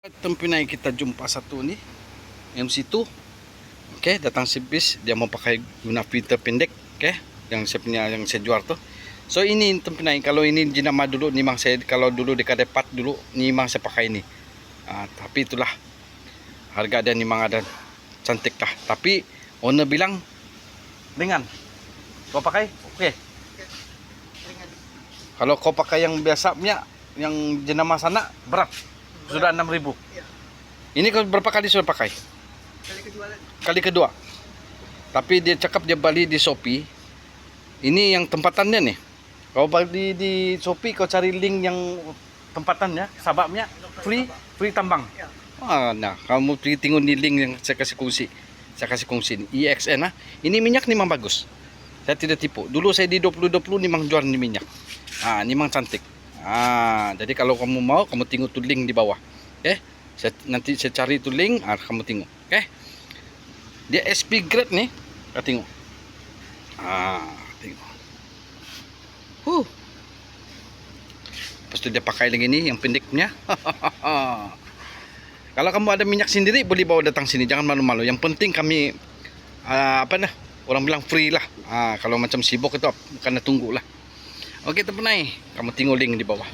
Tempinay kita jumpa satu ni MC2. Okey, datang sibis, dia mau pakai guna filter pendek, okey, yang saya punya yang saya jual tu. So ini tempinay, kalau ini jenama dulu memang saya, kalau dulu dekat depat dulu memang saya pakai ini. Tapi itulah harga dia memang ada cantik lah. Tapi owner bilang ringan. Kau pakai? Okey. Kalau kau pakai yang biasa punya, yang jenama sana berat. Sudah 6.000. Ya. Ini kau berapa kali sudah pakai? Kali kedua. Kali kedua. Tapi dia cakap dia beli di Shopee. Ini yang tempatannya nih. Kau beli di Shopee, kau cari link yang tempatannya, sababnya free tambang. Ya. Nah, kamu pergi tengok di link yang saya kasih kongsi. Saya kasih kongsi ini EXN. Ini minyak memang bagus. Saya tidak tipu. Dulu saya di 2020 memang jual ini minyak. Memang cantik. Jadi kalau kamu mau, kamu tengok tu link di bawah. Nanti saya cari tu link, kamu tengok. Dia SP grade nih, kau tengok. Tengok. Lepas tu dia pakai lagi ni yang pendeknya. Kalau kamu ada minyak sendiri, boleh bawa datang sini, jangan malu-malu. Yang penting kami orang bilang free lah. Kalau macam sibuk itu kena tunggu lah. Okey, terpenai. Kamu tengok link di bawah.